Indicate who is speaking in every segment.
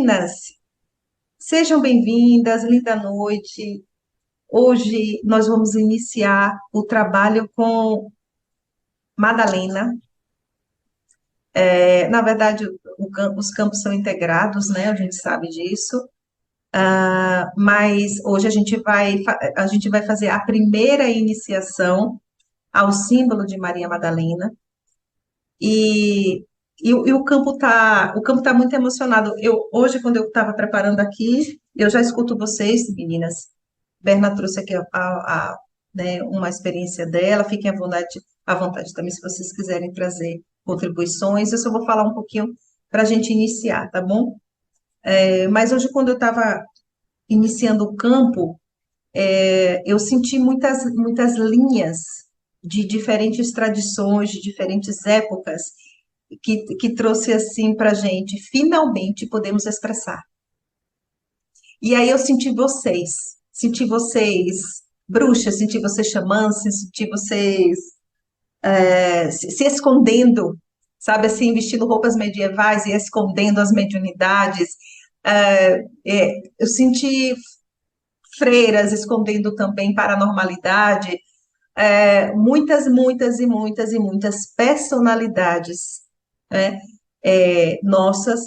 Speaker 1: Meninas, sejam bem-vindas, linda noite. Hoje nós vamos iniciar o trabalho com Madalena. Na verdade, os campos são integrados, né? A gente sabe disso. Mas hoje a gente vai fazer a primeira iniciação ao símbolo de Maria Madalena. E, o campo tá muito emocionado. Hoje, quando eu estava preparando aqui, eu já escuto vocês, meninas. Berna trouxe aqui né, uma experiência dela. Fiquem à vontade também, se vocês quiserem trazer contribuições. Eu só vou falar um pouquinho para a gente iniciar, tá bom? Mas hoje, quando eu estava iniciando o campo, eu senti muitas linhas de diferentes tradições, de diferentes épocas, que trouxe assim para a gente, finalmente podemos expressar. E aí eu senti vocês bruxas, senti vocês xamãs, senti vocês se escondendo, sabe assim, vestindo roupas medievais e escondendo as mediunidades. Eu senti freiras escondendo também paranormalidade, muitas e muitas e muitas personalidades, né, nossas,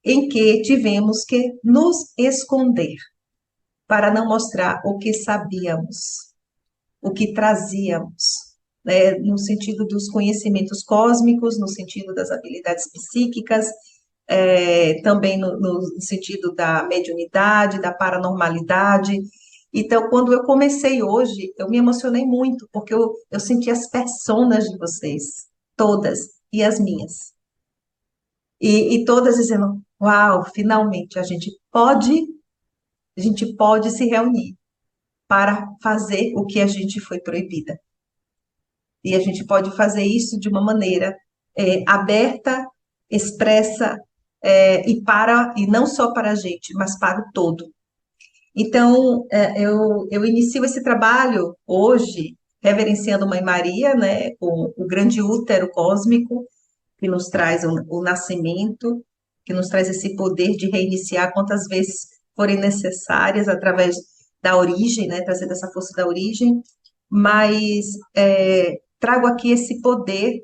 Speaker 1: em que tivemos que nos esconder para não mostrar o que sabíamos, o que trazíamos, né, no sentido dos conhecimentos cósmicos, no sentido das habilidades psíquicas, também no sentido da mediunidade, da paranormalidade. Então, quando eu comecei hoje, eu me emocionei muito, porque eu senti as personas de vocês, todas, e as minhas. E todas dizendo, uau, finalmente a gente pode se reunir para fazer o que a gente foi proibida. E a gente pode fazer isso de uma maneira aberta, expressa, e não só para a gente, mas para o todo. Então, eu inicio esse trabalho hoje, reverenciando Mãe Maria, né, com o grande útero cósmico, que nos traz o nascimento, que nos traz esse poder de reiniciar quantas vezes forem necessárias, através da origem, né, trazendo essa força da origem, mas trago aqui esse poder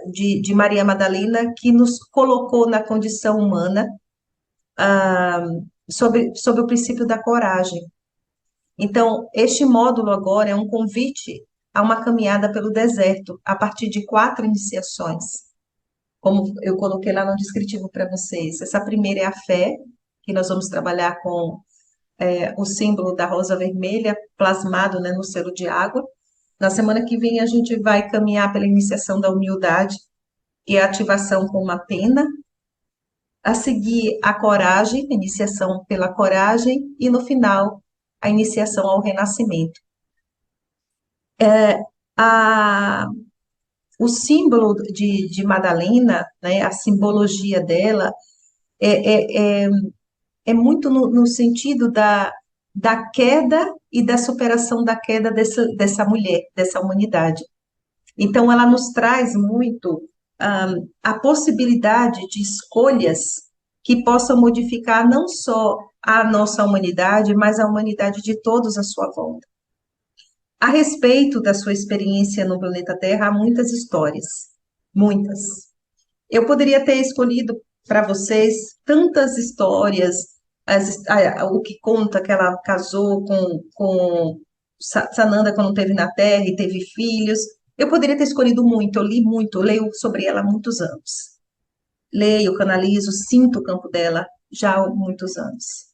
Speaker 1: de Maria Madalena, que nos colocou na condição humana, sobre o princípio da coragem. Então, este módulo agora é um convite a uma caminhada pelo deserto, a partir de 4 iniciações, como eu coloquei lá no descritivo para vocês. Essa primeira é a fé, que nós vamos trabalhar com o símbolo da rosa vermelha plasmado, né, no selo de água. Na semana que vem, a gente vai caminhar pela iniciação da humildade e a ativação com uma pena. A seguir, a coragem, a iniciação pela coragem, e no final, a iniciação ao renascimento. A, o símbolo de Madalena, né, a simbologia dela, é, é, é, é muito no sentido da queda e da superação da queda dessa mulher, dessa humanidade. Então, ela nos traz muito a possibilidade de escolhas que possam modificar não só a nossa humanidade, mas a humanidade de todos à sua volta. A respeito da sua experiência no planeta Terra, há muitas histórias, muitas. Eu poderia ter escolhido para vocês tantas histórias, o que conta que ela casou com Sananda quando esteve na Terra e teve filhos. Eu poderia ter escolhido muito, eu li muito, eu leio sobre ela há muitos anos. Leio, canalizo, sinto o campo dela já há muitos anos.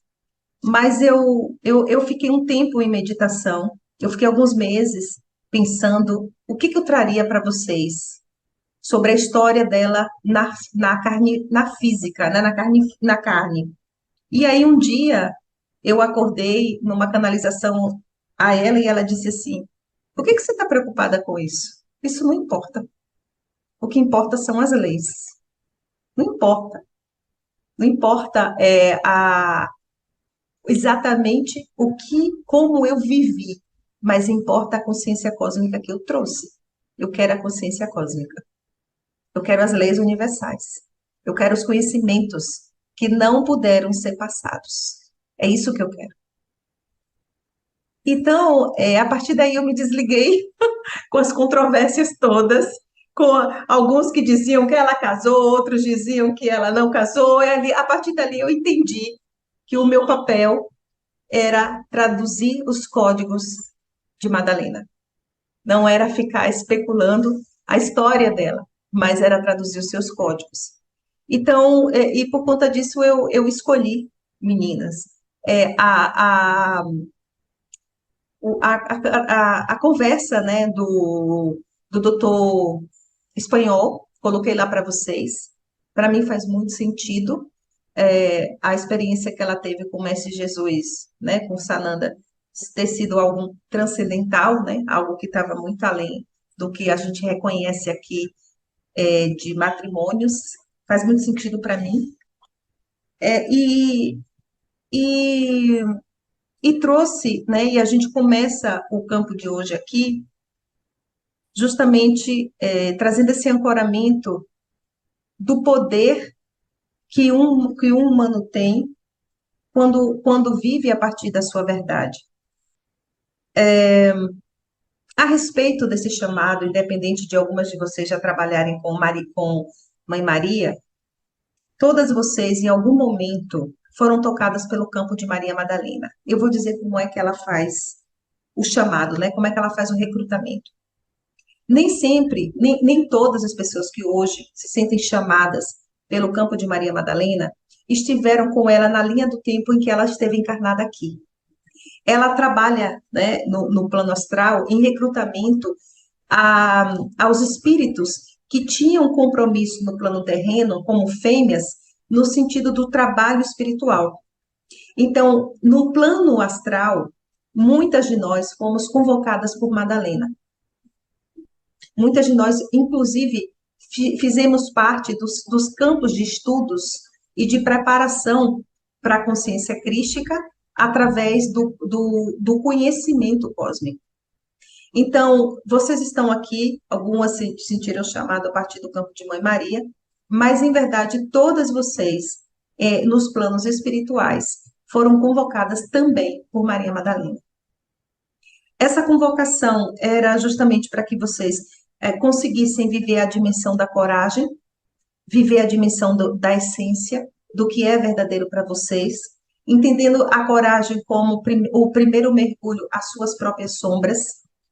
Speaker 1: Mas eu fiquei um tempo em meditação, eu fiquei alguns meses pensando o que eu traria para vocês sobre a história dela na carne, na física, né, na carne. E aí um dia eu acordei numa canalização a ela e ela disse assim: por que você está preocupada com isso? Isso não importa. O que importa são as leis. Não importa. Não importa exatamente como eu vivi, mas importa a consciência cósmica que eu trouxe. Eu quero a consciência cósmica. Eu quero as leis universais. Eu quero os conhecimentos. que não puderam ser passados. É isso que eu quero. Então, a partir daí eu me desliguei com as controvérsias todas, com alguns que diziam que ela casou, outros diziam que ela não casou, e a partir dali eu entendi que o meu papel era traduzir os códigos de Madalena. Não era ficar especulando a história dela, mas era traduzir os seus códigos. Então, e por conta disso eu escolhi meninas. É, a conversa, né, do doutor espanhol, coloquei lá para vocês. Para mim faz muito sentido a experiência que ela teve com o Mestre Jesus, né, com Sananda, ter sido algo transcendental, né, algo que estava muito além do que a gente reconhece aqui de matrimônios. Faz muito sentido para mim. É, e, e trouxe, né, e a gente começa o campo de hoje aqui justamente trazendo esse ancoramento do poder que um humano tem quando vive a partir da sua verdade. A respeito desse chamado, independente de algumas de vocês já trabalharem com Mãe Maria, todas vocês, em algum momento, foram tocadas pelo campo de Maria Madalena. Eu vou dizer como é que ela faz o chamado, né? Como é que ela faz o recrutamento. Nem sempre, nem todas as pessoas que hoje se sentem chamadas pelo campo de Maria Madalena estiveram com ela na linha do tempo em que ela esteve encarnada aqui. Ela trabalha, né, no plano astral em recrutamento aos espíritos que tinham compromisso no plano terreno, como fêmeas, no sentido do trabalho espiritual. Então, no plano astral, muitas de nós fomos convocadas por Madalena. Muitas de nós, inclusive, fizemos parte dos campos de estudos e de preparação para a consciência crística através do conhecimento cósmico. Então, vocês estão aqui, algumas se sentiram chamado a partir do campo de Mãe Maria, mas, em verdade, todas vocês, nos planos espirituais, foram convocadas também por Maria Madalena. Essa convocação era justamente para que vocês conseguissem viver a dimensão da coragem, viver a dimensão da essência, do que é verdadeiro para vocês, entendendo a coragem como o primeiro mergulho às suas próprias sombras,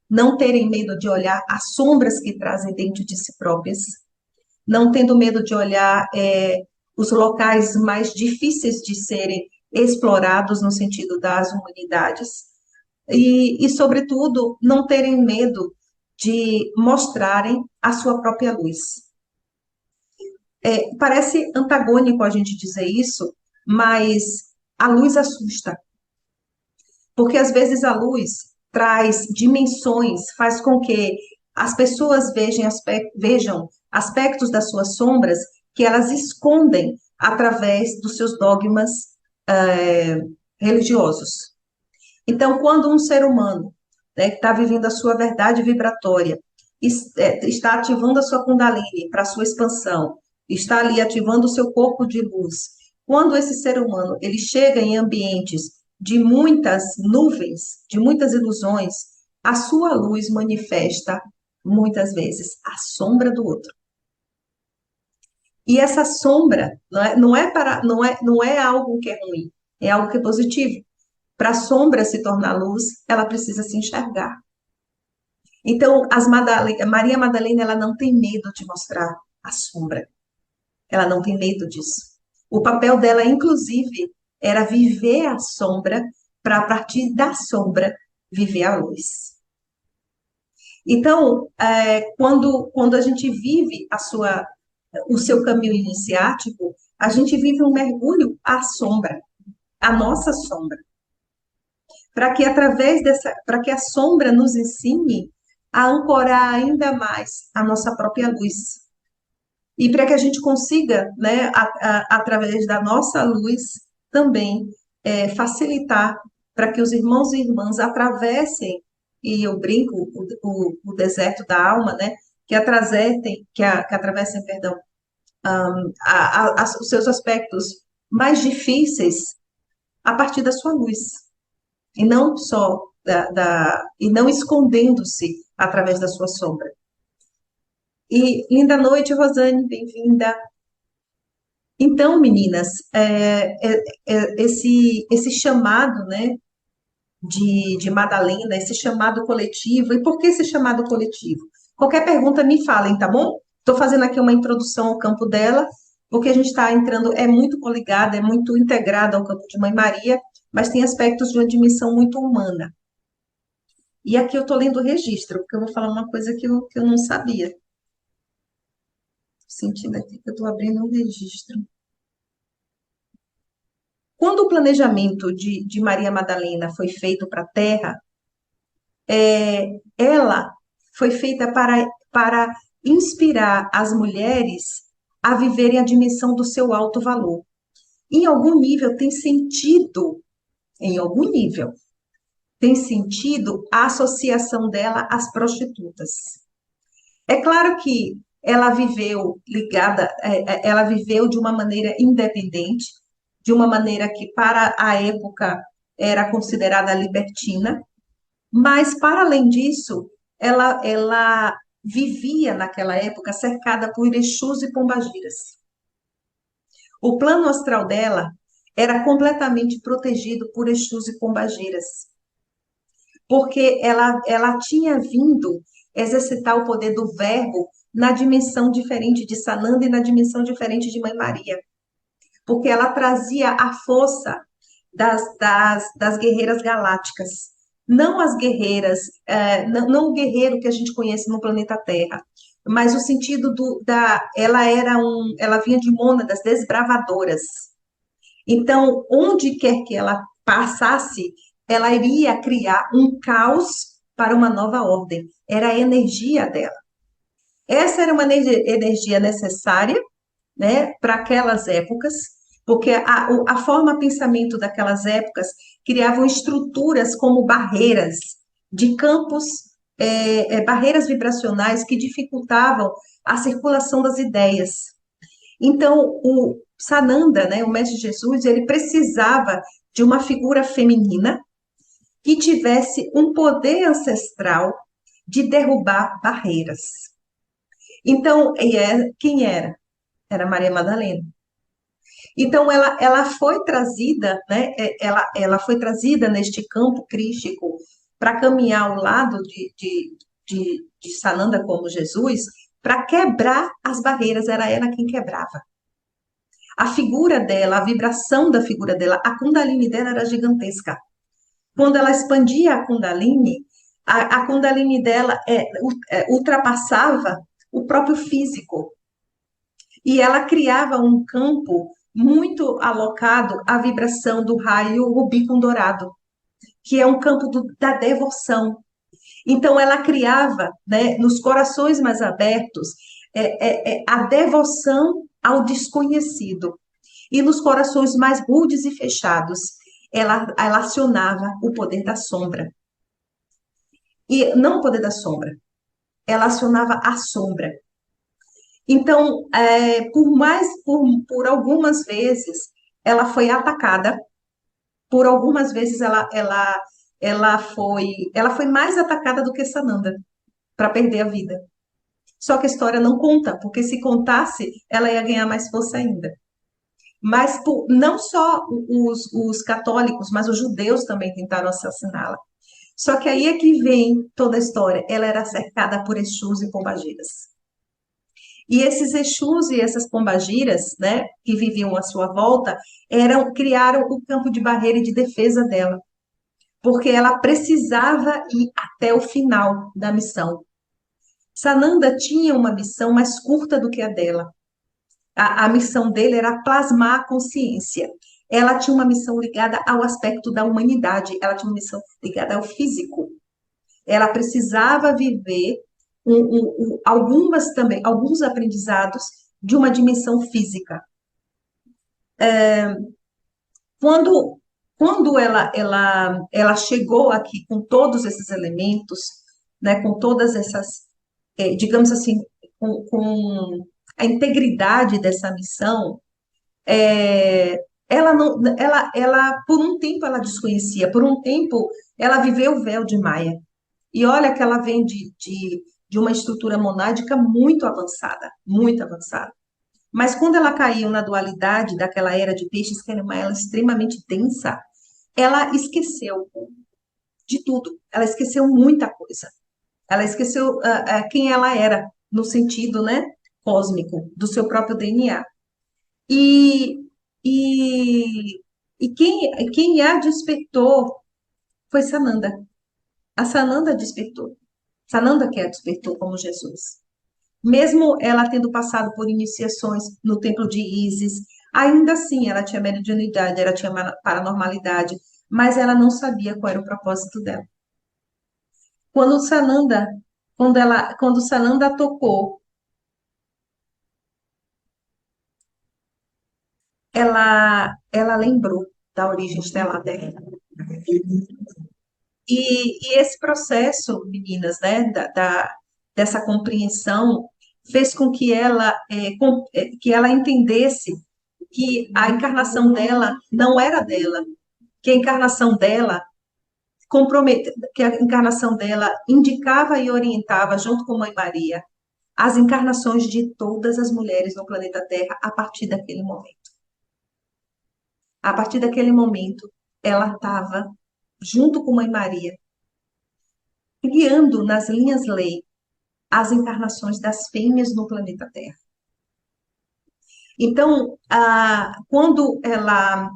Speaker 1: não terem medo de olhar as sombras que trazem dentro de si próprias, não tendo medo de olhar os locais mais difíceis de serem explorados no sentido das humanidades, sobretudo, não terem medo de mostrarem a sua própria luz. Parece antagônico a gente dizer isso, mas a luz assusta. Porque às vezes a luz traz dimensões, faz com que as pessoas vejam aspectos das suas sombras que elas escondem através dos seus dogmas religiosos. Então, quando um ser humano, né, que está vivendo a sua verdade vibratória, está ativando a sua Kundalini para a sua expansão, está ali ativando o seu corpo de luz, quando esse ser humano ele chega em ambientes de muitas nuvens, de muitas ilusões, a sua luz manifesta muitas vezes a sombra do outro. E essa sombra não é algo que é ruim, é algo que é positivo. Para a sombra se tornar luz, ela precisa se enxergar. Então, Maria Madalena, ela não tem medo de mostrar a sombra. Ela não tem medo disso. O papel dela, inclusive, era viver a sombra para, a partir da sombra, viver a luz. Então, quando a gente vive o seu caminho iniciático, a gente vive um mergulho à sombra, à nossa sombra. Para que para que a sombra nos ensine a ancorar ainda mais a nossa própria luz. E para que a gente consiga, né, através da nossa luz, também facilitar para que os irmãos e irmãs atravessem, e eu brinco, o deserto da alma, né, que atravessem, perdão, os seus aspectos mais difíceis a partir da sua luz, e não só e não escondendo-se através da sua sombra. E linda noite, Rosane, bem-vinda. Então, meninas, esse chamado, né, de Madalena, esse chamado coletivo, e por que esse chamado coletivo? Qualquer pergunta me falem, tá bom? Estou fazendo aqui uma introdução ao campo dela, porque a gente está entrando, é muito coligada, é muito integrada ao campo de Mãe Maria, mas tem aspectos de uma dimensão muito humana. E aqui eu estou lendo o registro, porque eu vou falar uma coisa que eu não sabia. Sentindo aqui que eu estou abrindo um registro. Quando o planejamento de Maria Madalena foi feito para a Terra, ela foi feita para inspirar as mulheres a viverem a dimensão do seu alto valor. Em algum nível tem sentido, em algum nível, tem sentido a associação dela às prostitutas. É claro que ela viveu ligada, ela viveu de uma maneira independente, de uma maneira que para a época era considerada libertina, mas para além disso, ela vivia naquela época cercada por Exus e pombagiras. O plano astral dela era completamente protegido por Exus e pombagiras, porque ela tinha vindo exercitar o poder do verbo na dimensão diferente de Sananda e na dimensão diferente de Mãe Maria, porque ela trazia a força das guerreiras galácticas, não as guerreiras, não o guerreiro que a gente conhece no planeta Terra, mas o sentido ela vinha de mônadas desbravadoras. Então, onde quer que ela passasse, ela iria criar um caos para uma nova ordem. Era a energia dela. Essa era uma energia necessária, né, para aquelas épocas, porque a forma pensamento daquelas épocas criavam estruturas como barreiras de campos, barreiras vibracionais que dificultavam a circulação das ideias. Então, o Sananda, né, o Mestre Jesus, ele precisava de uma figura feminina que tivesse um poder ancestral de derrubar barreiras. Então, quem era? Era Maria Madalena. Então, ela foi trazida, né? Ela foi trazida neste campo crístico para caminhar ao lado de Sananda como Jesus, para quebrar as barreiras, era ela quem quebrava. A figura dela, a vibração da figura dela, a Kundalini dela era gigantesca. Quando ela expandia a Kundalini, a Kundalini dela ultrapassava o próprio físico. E ela criava um campo muito alocado à vibração do raio Rubicon dourado, que é um campo da devoção. Então, ela criava, né, nos corações mais abertos, a devoção ao desconhecido. E nos corações mais rudes e fechados, ela acionava o poder da sombra. E não o poder da sombra, ela acionava a sombra. Então, por algumas vezes, ela foi atacada, por algumas vezes ela foi mais atacada do que Sananda, para perder a vida. Só que a história não conta, porque se contasse, ela ia ganhar mais força ainda. Mas não só os católicos, mas os judeus também tentaram assassiná-la. Só que aí é que vem toda a história. Ela era cercada por Exus e pombagiras. E esses Exus e essas pombagiras, né, que viviam à sua volta, criaram o campo de barreira e de defesa dela, porque ela precisava ir até o final da missão. Sananda tinha uma missão mais curta do que a dela. A missão dele era plasmar a consciência. Ela tinha uma missão ligada ao aspecto da humanidade, ela tinha uma missão ligada ao físico. Ela precisava viver alguns aprendizados de uma dimensão física. Quando, quando ela chegou aqui com todos esses elementos, né, com todas essas, digamos assim, com a integridade dessa missão, Ela não, por um tempo ela desconhecia, por um tempo ela viveu o véu de Maia. E olha que ela vem de uma estrutura monádica muito avançada, muito avançada. Mas quando ela caiu na dualidade daquela era de peixes, que era uma era extremamente densa, ela esqueceu de tudo. Ela esqueceu muita coisa. Ela esqueceu quem ela era, no sentido, né, cósmico, do seu próprio DNA. E, e, quem a despertou foi Sananda. A Sananda despertou. Sananda que a despertou como Jesus. Mesmo ela tendo passado por iniciações no templo de Ísis, ainda assim ela tinha mediunidade, ela tinha paranormalidade, mas ela não sabia qual era o propósito dela. Quando Sananda, quando Sananda tocou, ela lembrou da origem estelar dela. E esse processo, meninas, né, dessa compreensão, fez com que que ela entendesse que a encarnação dela não era dela, que a encarnação dela que a encarnação dela indicava e orientava, junto com Mãe Maria, as encarnações de todas as mulheres no planeta Terra a partir daquele momento. A partir daquele momento, ela estava junto com Mãe Maria, criando nas linhas lei as encarnações das fêmeas no planeta Terra. Então, quando ela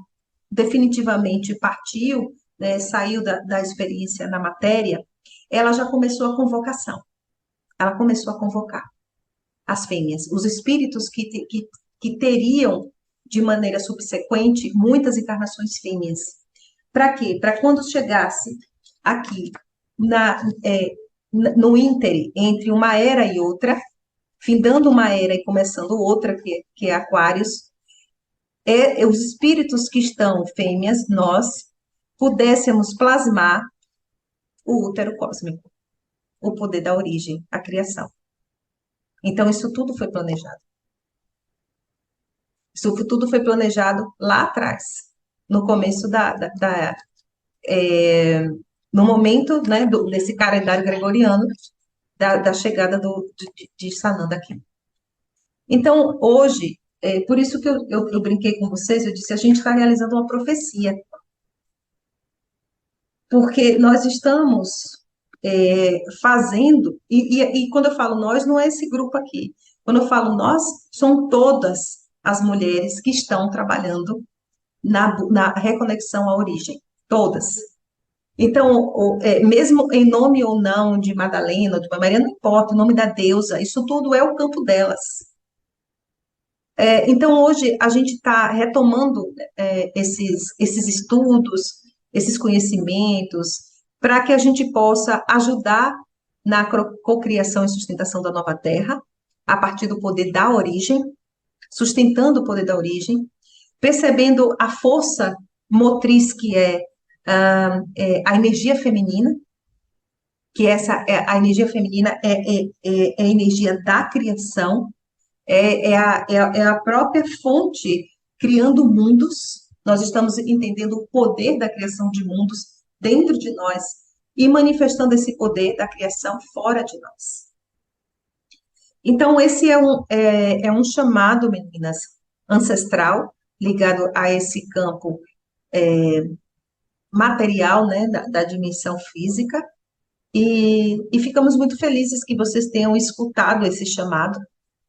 Speaker 1: definitivamente partiu, né, saiu da experiência na matéria, ela já começou a convocação. Ela começou a convocar as fêmeas, os espíritos que teriam, de maneira subsequente, muitas encarnações fêmeas. Para quê? Para quando chegasse aqui no íntere entre uma era e outra, findando uma era e começando outra, que é Aquários, os espíritos que estão fêmeas, nós, pudéssemos plasmar o útero cósmico, o poder da origem, a criação. Então, isso tudo foi planejado. Isso tudo foi planejado lá atrás, no começo no momento, né, desse calendário gregoriano, da chegada de Sananda aqui. Então, hoje, por isso que eu brinquei com vocês, eu disse, a gente está realizando uma profecia, porque nós estamos fazendo, e quando eu falo nós, não é esse grupo aqui. Quando eu falo nós, são todas as mulheres que estão trabalhando na reconexão à origem, todas. Então, mesmo em nome ou não de Madalena, de Maria, não importa, o nome da deusa, isso tudo é o campo delas. Então, hoje, a gente está retomando esses estudos, esses conhecimentos, para que a gente possa ajudar na cocriação e sustentação da nova terra, a partir do poder da origem, sustentando o poder da origem, percebendo a força motriz que a energia feminina, que a energia feminina é a energia da criação, é a própria fonte criando mundos. Nós estamos entendendo o poder da criação de mundos dentro de nós e manifestando esse poder da criação fora de nós. Então, esse é um chamado, meninas, ancestral, ligado a esse campo material, né, da dimensão física, e ficamos muito felizes que vocês tenham escutado esse chamado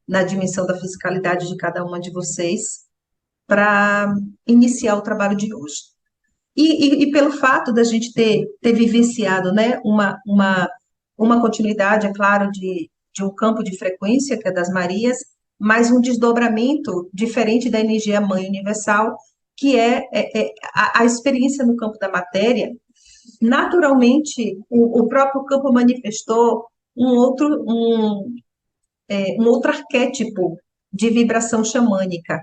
Speaker 1: na dimensão da fisicalidade de cada uma de vocês para iniciar o trabalho de hoje. E pelo fato da gente ter vivenciado, né, uma continuidade, é claro, de um campo de frequência, que é das Marias, mas um desdobramento diferente da energia mãe universal, que a experiência no campo da matéria. Naturalmente, o próprio campo manifestou um outro arquétipo de vibração xamânica.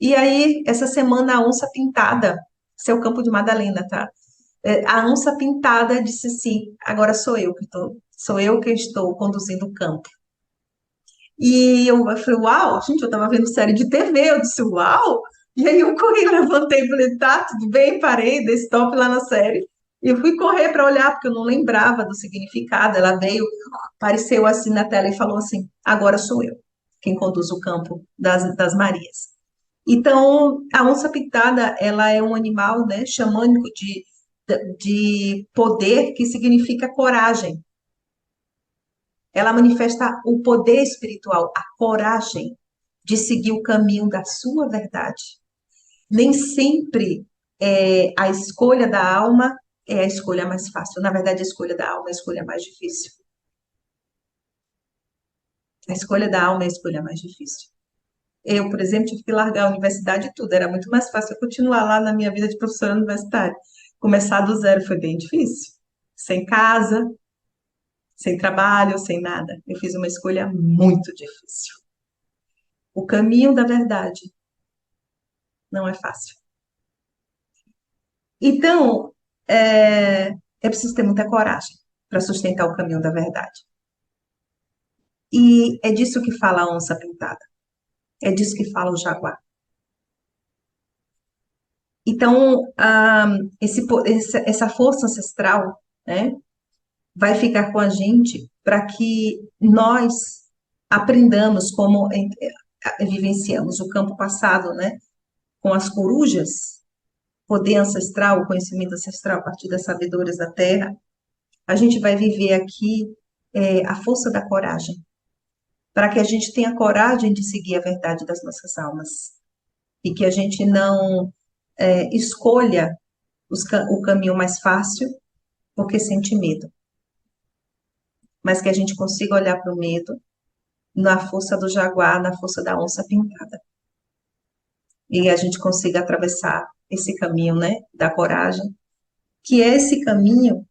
Speaker 1: E aí, essa semana, a onça pintada, seu campo de Madalena, tá? A onça pintada disse assim, agora sou eu que estou conduzindo o campo. E eu falei, uau, gente, eu estava vendo série de TV, eu disse, uau, E aí eu corri, levantei, falei, tá, tudo bem, parei, dei stop lá na série. E eu fui correr para olhar, porque eu não lembrava do significado. Ela veio, apareceu assim na tela e falou assim: agora sou eu quem conduz o campo das Marias. Então, a onça-pintada, ela é um animal, né, xamânico de poder, que significa coragem. Ela manifesta o poder espiritual, a coragem de seguir o caminho da sua verdade. Nem sempre a escolha da alma é a escolha mais fácil. Na verdade, a escolha da alma é a escolha mais difícil. A escolha da alma é a escolha mais difícil. Eu, por exemplo, tive que largar a universidade e tudo. Era muito mais fácil eu continuar lá na minha vida de professora universitária. Começar do zero foi bem difícil. Sem casa, sem trabalho, sem nada. Eu fiz uma escolha muito difícil. O caminho da verdade não é fácil. Então, é preciso ter muita coragem para sustentar o caminho da verdade. E é disso que fala a onça pintada. É disso que fala o jaguar. Então, essa força ancestral, né, vai ficar com a gente para que nós aprendamos como vivenciamos o campo passado, né, com as corujas, poder ancestral, o conhecimento ancestral a partir das sabedoras da terra. A gente vai viver aqui a força da coragem, para que a gente tenha coragem de seguir a verdade das nossas almas e que a gente não escolha o caminho mais fácil porque sente medo, mas que a gente consiga olhar para o medo na força do jaguar, na força da onça pintada, e a gente consiga atravessar esse caminho, né, da coragem, que é esse caminho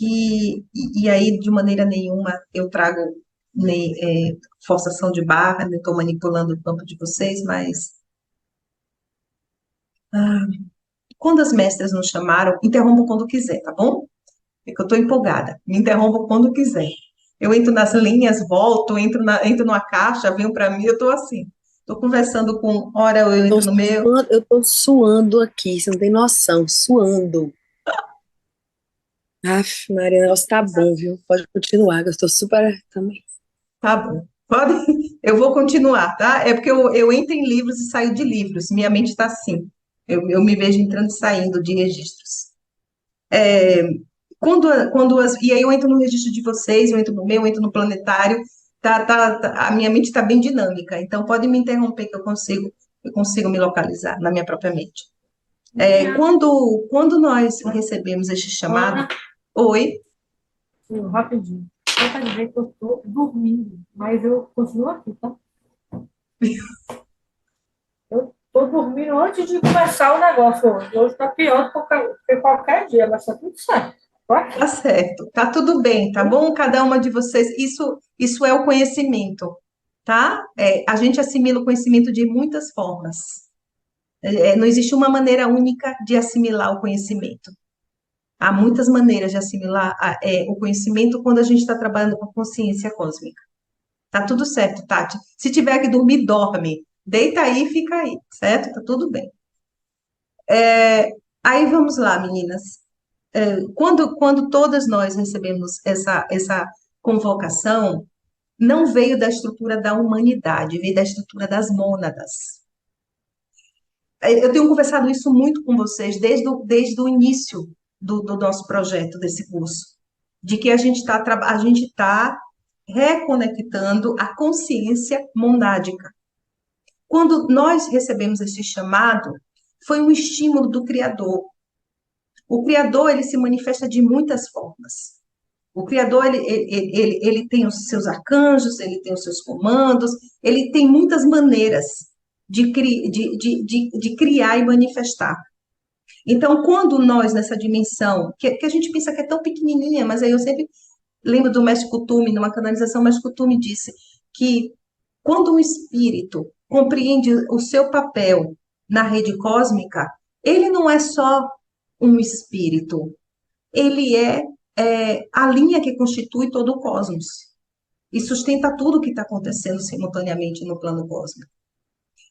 Speaker 1: e aí de maneira nenhuma eu trago nem, forçação de barra, não estou manipulando o campo de vocês, mas ah, quando as mestras nos chamaram, interrompam quando quiser, tá bom? É que eu estou empolgada. Me interrompam quando quiser. Eu entro nas linhas, volto, entro numa caixa, venho para mim, eu estou assim. Estou conversando com, ora eu
Speaker 2: Tô
Speaker 1: entro no meu.
Speaker 2: suando, eu tô suando aqui, você não tem noção, suando. Aff, Maria, o negócio tá bom, viu? Pode continuar, que eu estou super também.
Speaker 1: Tá bom. Pode? Eu vou continuar, tá? É porque eu entro em livros e saio de livros. Minha mente está assim. Eu me vejo entrando e saindo de registros. E aí eu entro no registro de vocês, eu entro no meu, eu entro no planetário, a minha mente está bem dinâmica, então pode me interromper que eu consigo me localizar na minha própria mente. Quando nós recebemos este chamado, oi,
Speaker 3: Rapidinho. Só para dizer que eu estou dormindo, mas eu continuo aqui, tá? Eu estou dormindo antes de começar o negócio hoje. Hoje está pior do que qualquer dia, mas está tudo certo. Tô
Speaker 1: tá
Speaker 3: aqui.
Speaker 1: certo, tá tudo bem, tá bom? Cada uma de vocês, isso é o conhecimento, tá? A gente assimila o conhecimento de muitas formas. Não existe uma maneira única de assimilar o conhecimento. Há muitas maneiras de assimilar o conhecimento quando a gente está trabalhando com a consciência cósmica. Tá tudo certo, Tati. Se tiver que dormir, dorme. Deita aí e fica aí, certo? Tá tudo bem. Aí vamos lá, meninas. Quando todas nós recebemos essa convocação, não veio da estrutura da humanidade, veio da estrutura das mônadas. Eu tenho conversado isso muito com vocês desde o início do nosso projeto, desse curso, de que a gente tá reconectando a consciência monádica. Quando nós recebemos esse chamado, foi um estímulo do Criador. O Criador, ele se manifesta de muitas formas. O Criador, ele tem os seus arcanjos, ele tem os seus comandos, ele tem muitas maneiras de criar e manifestar. Então, quando nós, nessa dimensão, que a gente pensa que é tão pequenininha, mas aí eu sempre lembro do Mestre Kutumi, numa canalização, o Mestre Kutumi disse que quando um espírito compreende o seu papel na rede cósmica, ele não é só um espírito, ele é a linha que constitui todo o cosmos e sustenta tudo o que está acontecendo simultaneamente no plano cósmico.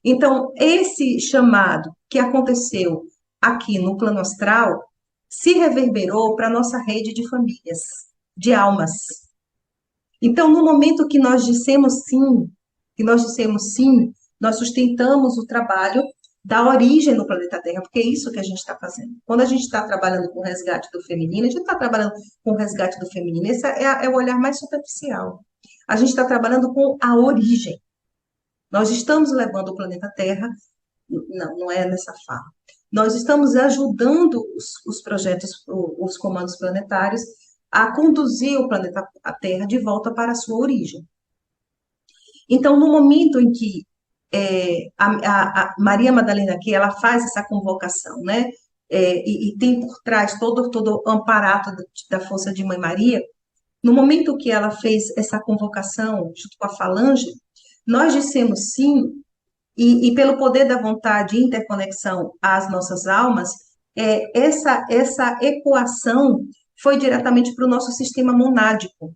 Speaker 1: Então, esse chamado que aconteceu aqui no plano astral se reverberou para a nossa rede de famílias, de almas. Então, no momento que nós dissemos sim, nós sustentamos o trabalho da origem no planeta Terra, porque é isso que a gente está fazendo. Quando a gente está trabalhando com o resgate do feminino, a gente está trabalhando com o resgate do feminino, esse é o olhar mais superficial. A gente está trabalhando com a origem. Nós estamos levando o planeta Terra, não é nessa fala. Nós estamos ajudando os projetos, os comandos planetários, a conduzir o planeta Terra de volta para a sua origem. Então, no momento em que a Maria Madalena aqui, ela faz essa convocação, né? E tem por trás todo o amparato da força de Mãe Maria. No momento que ela fez essa convocação junto com a falange, nós dissemos sim, e pelo poder da vontade e interconexão às nossas almas, essa ecoação foi diretamente para o nosso sistema monádico.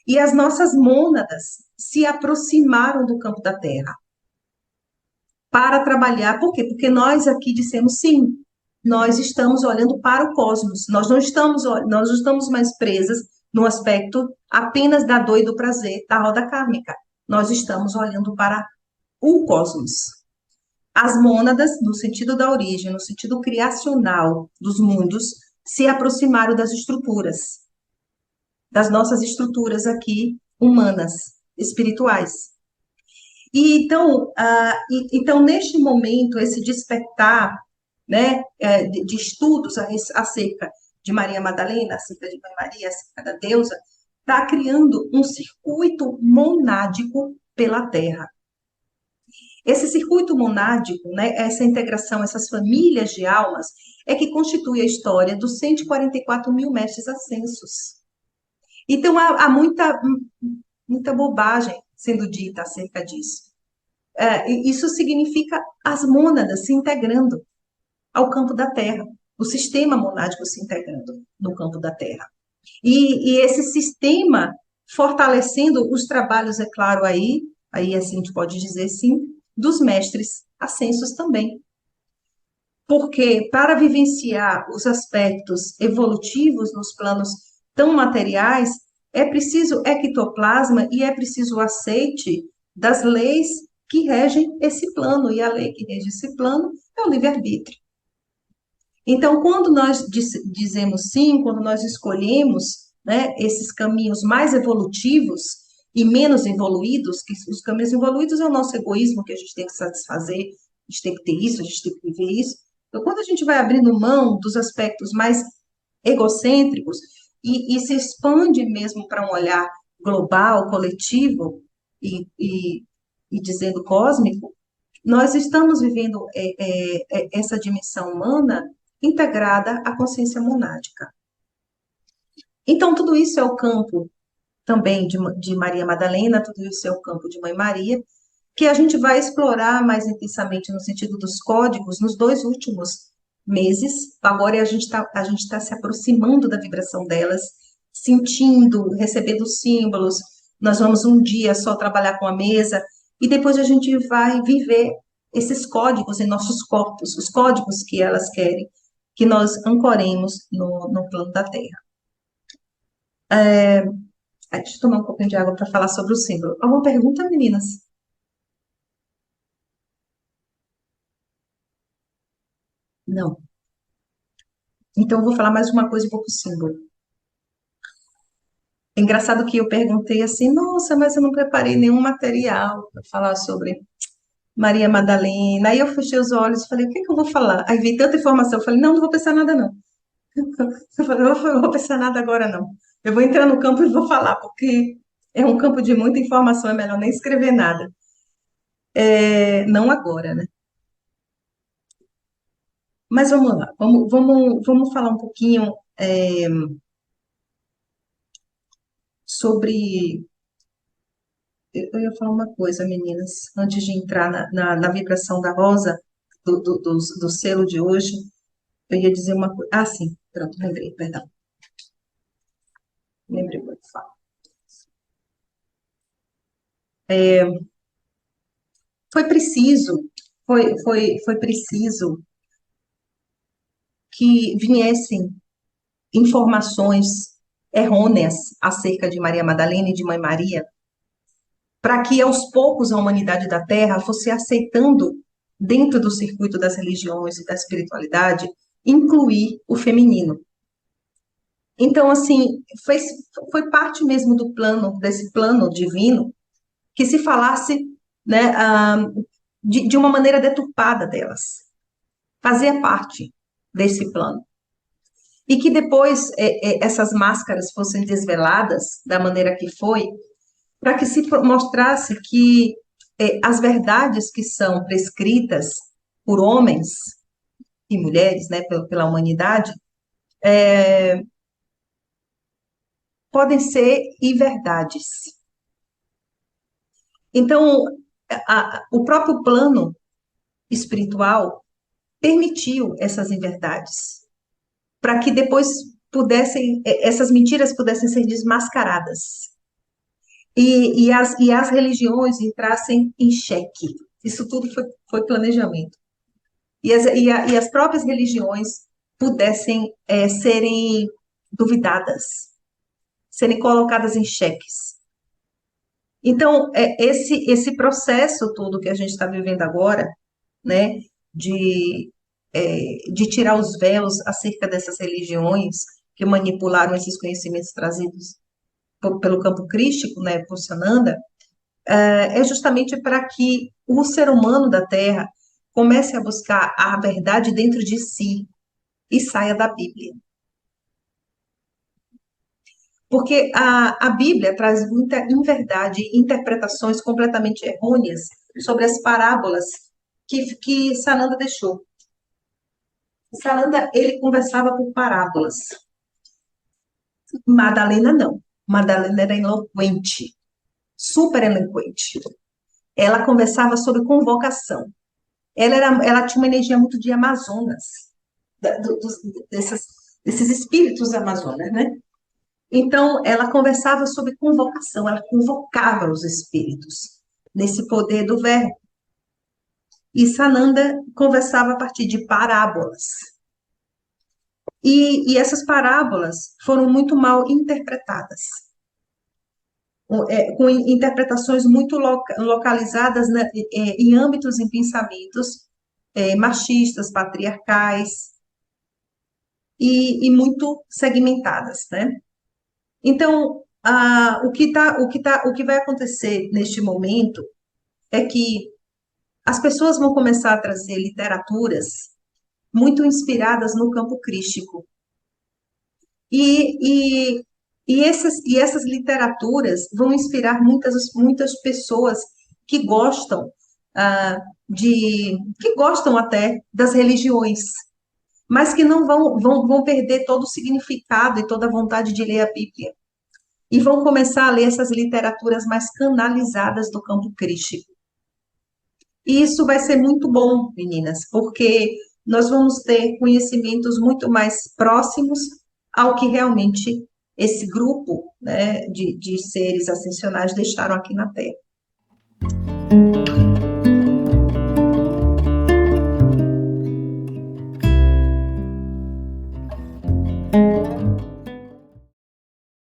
Speaker 1: E as nossas mônadas se aproximaram do campo da Terra para trabalhar. Por quê? Porque nós aqui dissemos sim, nós estamos olhando para o cosmos, nós não estamos mais presas no aspecto apenas da dor e do prazer da roda kármica. Nós estamos olhando para o cosmos. As mônadas, no sentido da origem, no sentido criacional dos mundos, se aproximaram das nossas estruturas aqui, humanas, espirituais. E então, neste momento, esse despertar, né, de estudos acerca de Maria Madalena, acerca de Mãe Maria, acerca da deusa, está criando um circuito monádico pela Terra. Esse circuito monádico, né, essa integração, essas famílias de almas, é que constitui a história dos 144 mil mestres ascensos. Então, há muita bobagem sendo dita acerca disso. Isso significa as mônadas se integrando ao campo da Terra, o sistema monádico se integrando no campo da Terra. E esse sistema fortalecendo os trabalhos, é claro, aí assim a gente pode dizer sim, dos mestres ascensos também. Porque para vivenciar os aspectos evolutivos nos planos tão materiais, é preciso ectoplasma e é preciso o aceite das leis que regem esse plano, e a lei que rege esse plano é o livre-arbítrio. Então, quando nós dizemos sim, quando nós escolhemos, né, esses caminhos mais evolutivos e menos evoluídos, que os caminhos evoluídos é o nosso egoísmo, que a gente tem que satisfazer, a gente tem que ter isso, a gente tem que viver isso. Então, quando a gente vai abrindo mão dos aspectos mais egocêntricos e se expande mesmo para um olhar global, coletivo e dizendo cósmico, nós estamos vivendo essa dimensão humana integrada à consciência monádica. Então, tudo isso é o campo também de Maria Madalena, tudo isso é o campo de Mãe Maria, que a gente vai explorar mais intensamente no sentido dos códigos nos 2 últimos meses. Agora a gente tá se aproximando da vibração delas, sentindo, recebendo símbolos. Nós vamos um dia só trabalhar com a mesa, e depois a gente vai viver esses códigos em nossos corpos, os códigos que elas querem que nós ancoremos no plano da Terra. Deixa eu tomar um pouquinho de água para falar sobre o símbolo. Alguma pergunta, meninas? Não. Então, eu vou falar mais uma coisa e vou para o símbolo. É engraçado que eu perguntei assim, nossa, mas eu não preparei nenhum material para falar sobre Maria Madalena. Aí eu fechei os olhos e falei, o que é que eu vou falar? Aí vi tanta informação, eu falei, não vou pensar nada, não. Eu falei, não vou pensar nada agora, não. Eu vou entrar no campo e vou falar, porque é um campo de muita informação, é melhor nem escrever nada. Não agora, né? Mas vamos lá, vamos falar um pouquinho sobre. Eu ia falar uma coisa, meninas, antes de entrar na vibração da rosa, do selo de hoje, eu ia dizer uma coisa. Ah, sim, pronto, lembrei, perdão. Lembrei o que eu falo. foi preciso, foi preciso que viessem informações errôneas acerca de Maria Madalena e de Mãe Maria, para que aos poucos a humanidade da Terra fosse aceitando, dentro do circuito das religiões e da espiritualidade, incluir o feminino. Então, assim, foi parte mesmo do plano, desse plano divino, que se falasse, né, de uma maneira deturpada delas. Fazia parte desse plano. E que depois essas máscaras fossem desveladas da maneira que foi, para que se mostrasse que as verdades que são prescritas por homens e mulheres, né, pela humanidade, podem ser inverdades. Então, o próprio plano espiritual permitiu essas inverdades, para que depois essas mentiras pudessem ser desmascaradas. E as religiões entrassem em xeque. Isso tudo foi planejamento. E as próprias religiões pudessem serem duvidadas, serem colocadas em xeques. Então, esse processo todo que a gente está vivendo agora, né, de tirar os véus acerca dessas religiões que manipularam esses conhecimentos trazidos pelo campo crístico, né, por Sananda, é justamente para que o ser humano da Terra comece a buscar a verdade dentro de si e saia da Bíblia. Porque a Bíblia traz muita inverdade, interpretações completamente errôneas sobre as parábolas que Sananda deixou. Sananda, ele conversava por parábolas. Madalena, não. Madalena era eloquente, super eloquente. Ela conversava sobre convocação. Ela tinha uma energia muito de Amazonas, desses espíritos Amazonas, né? Então, ela conversava sobre convocação, ela convocava os espíritos nesse poder do verbo. E Sananda conversava a partir de parábolas. E essas parábolas foram muito mal interpretadas, com interpretações muito localizadas, né, em âmbitos e pensamentos machistas, patriarcais, e muito segmentadas, né? Então, o que vai acontecer neste momento é que as pessoas vão começar a trazer literaturas muito inspiradas no campo crístico. E essas literaturas vão inspirar muitas pessoas que gostam, que gostam até das religiões, mas que não vão perder todo o significado e toda a vontade de ler a Bíblia. E vão começar a ler essas literaturas mais canalizadas do campo crístico. E isso vai ser muito bom, meninas, porque nós vamos ter conhecimentos muito mais próximos ao que realmente esse grupo, né, de seres ascensionais deixaram aqui na Terra.